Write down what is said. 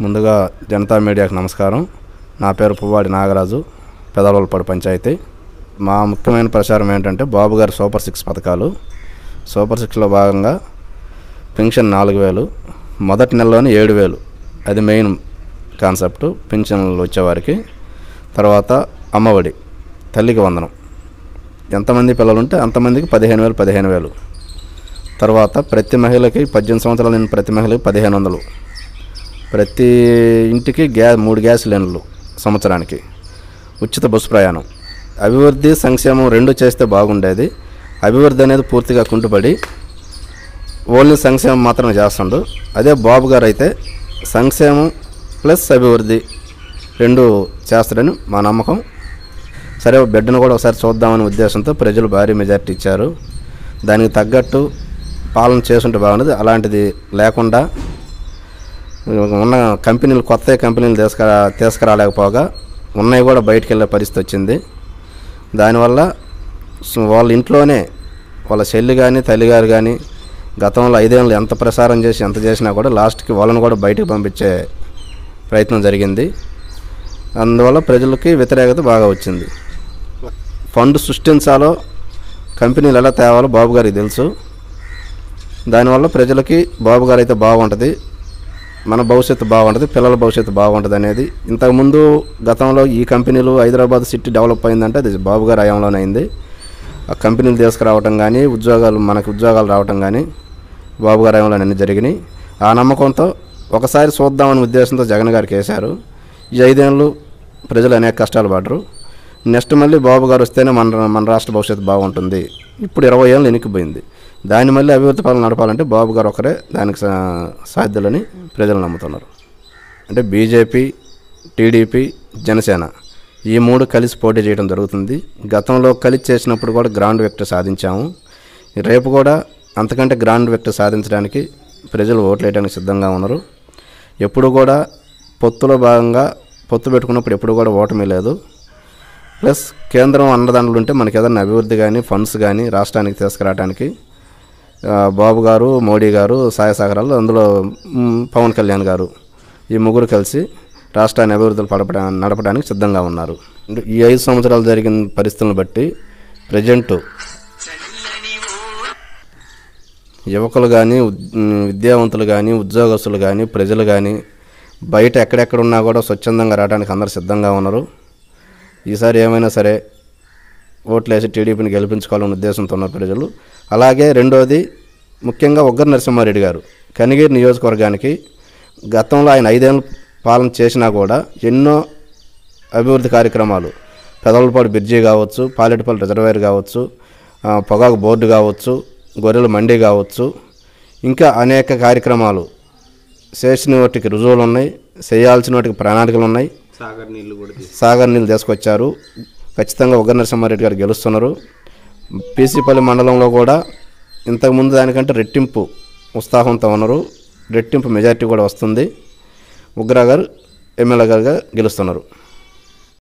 ముందుగా జనతా మీడియాకు నమస్కారం. నా పేరు పువ్వాడి నాగరాజు, పెదవలపాడు పంచాయతీ. మా ముఖ్యమైన ప్రచారం ఏంటంటే బాబు గారి సూపర్ 6 పథకాలు. సూపర్ 6లో భాగంగా పెన్షన్ 4000, మొదటి నెలలోనే 7000. అది మెయిన్ కాన్సెప్ట్ పెన్షన్లు వచ్చేవారికి. తర్వాత అమ్మఒడి, తల్లికి వందనం, ఎంతమంది పిల్లలు ఉంటే అంతమందికి 15,000. తర్వాత ప్రతి మహిళకి 18 సంవత్సరాలు నిండిన ప్రతి మహిళకి 1500. ప్రతి ఇంటికి 3 గ్యాస్ సిలిండర్లు సంవత్సరానికి. ఉచిత బస్సు ప్రయాణం. అభివృద్ధి సంక్షేమం 2 చేస్తే బాగుండేది. అభివృద్ధి అనేది పూర్తిగా కుంటుపడి ఓన్లీ సంక్షేమం మాత్రమే చేస్తుండు. అదే బాబు గారు అయితే సంక్షేమం ప్లస్ అభివృద్ధి 2 చేస్తాడని మా నమ్మకం. సరే, బిడ్డను కూడా ఒకసారి చూద్దామనే ఉద్దేశంతో ప్రజలు భారీ మెజార్టీ ఇచ్చారు. దానికి తగ్గట్టు పాలన చేసుంటే బాగుండేది. అలాంటిది లేకుండా ఉన్న కంపెనీలు, కొత్త కంపెనీలు తీసుకురాలేకపోగా ఉన్నాయి కూడా బయటికి వెళ్ళే పరిస్థితి వచ్చింది. దానివల్ల వాళ్ళ ఇంట్లోనే వాళ్ళ చెల్లి కానీ తల్లిగారు కానీ గతంలో 5 ఏళ్ళు ఎంత ప్రసారం చేసి ఎంత చేసినా కూడా లాస్ట్కి వాళ్ళని కూడా బయటకు పంపించే ప్రయత్నం జరిగింది. అందువల్ల ప్రజలకి వ్యతిరేకత బాగా వచ్చింది. ఫండ్ సృష్టించాలో, కంపెనీలు ఎలా తేవాలో బాబు గారికి తెలుసు. దానివల్ల ప్రజలకి బాబు గారు అయితే బాగుంటుంది, మన భవిష్యత్తు బాగుంటుంది, పిల్లల భవిష్యత్తు బాగుంటుంది అనేది. ఇంతకుముందు గతంలో ఈ కంపెనీలు హైదరాబాద్ సిటీ డెవలప్ అయిందంటే అది బాబు గారి హయాంలోనే అయింది. ఆ కంపెనీలు తీసుకురావటం కానీ, మనకు ఉద్యోగాలు రావటం కానీ బాబు గారి హయాంలోనే అన్నీ జరిగినాయి. ఆ నమ్మకంతో ఒకసారి చూద్దామనే ఉద్దేశంతో జగన్ గారికి వేశారు. ఈ 5 ఏళ్ళు ప్రజలు అనేక కష్టాలు పడరు. నెక్స్ట్ మళ్ళీ బాబు గారు వస్తేనే మన రాష్ట్ర భవిష్యత్తు బాగుంటుంది. ఇప్పుడు 20 ఏళ్ళు వెనక్కిపోయింది. దాన్ని మళ్ళీ అభివృద్ధి పాలన నడపాలంటే బాబు గారు ఒకరే దానికి సాధ్యులని ప్రజలు నమ్ముతున్నారు. అంటే బీజేపీ, టీడీపీ, జనసేన ఈ 3 కలిసి పోటీ చేయడం జరుగుతుంది. గతంలో కలిసి చేసినప్పుడు కూడా గ్రాండ్ విక్టరీ సాధించాము. రేపు కూడా అంతకంటే గ్రాండ్ విక్టరీ సాధించడానికి ప్రజలు ఓట్లు వేయడానికి సిద్ధంగా ఉన్నారు. ఎప్పుడు కూడా పొత్తులో భాగంగా పొత్తు పెట్టుకున్నప్పుడు ఎప్పుడు కూడా ఓటమి లేదు. ప్లస్ కేంద్రం అండదండలు ఉంటే మనకి ఏదైనా అభివృద్ధి కానీ ఫండ్స్ కానీ రాష్ట్రానికి తీసుకురావడానికి బాబు గారు, మోడీ గారు సహాయ సహకారాలు, అందులో పవన్ కళ్యాణ్ గారు, ఈ 3 కలిసి రాష్ట్రాన్ని అభివృద్ధులు నడపడానికి సిద్ధంగా ఉన్నారు. ఈ 5 సంవత్సరాలు జరిగిన పరిస్థితులను బట్టి ప్రజెంటు యువకులు కానీ, విద్యావంతులు కానీ, ఉద్యోగస్తులు కానీ, ప్రజలు కానీ బయట ఎక్కడెక్కడున్నా కూడా స్వచ్ఛందంగా రావడానికి అందరూ సిద్ధంగా ఉన్నారు. ఈసారి ఏమైనా సరే ఓట్లేసి టీడీపీని గెలిపించుకోవాలనే ఉద్దేశంతో ఉన్నారు ప్రజలు. అలాగే రెండోది ముఖ్యంగా ఉగ్గర నరసింహారెడ్డి గారు కనిగిరి నియోజకవర్గానికి గతంలో ఆయన 5 ఏళ్ళు పాలన చేసినా కూడా ఎన్నో అభివృద్ధి కార్యక్రమాలు, పెదవలపాడు బ్రిడ్జి కావచ్చు, పాలెటిపల్లి రిజర్వాయర్ కావచ్చు, పొగాకు బోర్డు కావచ్చు, గొర్రెల మండి కావచ్చు, ఇంకా అనేక కార్యక్రమాలు చేసిన వాటికి రుజువులు ఉన్నాయి, చేయాల్సిన వాటికి ప్రణాళికలు ఉన్నాయి. సాగర్ నీళ్ళు తీసుకొచ్చారు. ఖచ్చితంగా ఉగ్గర నరసింహారెడ్డి గారు గెలుస్తున్నారు. పీసీపల్లి మండలంలో కూడా ఇంతకుముందు దానికంటే రెట్టింపు ఉత్సాహంతో ఉన్నారు. రెట్టింపు మెజార్టీ కూడా వస్తుంది. ఉగ్ర గారు ఎమ్మెల్యే గారుగా గెలుస్తున్నారు.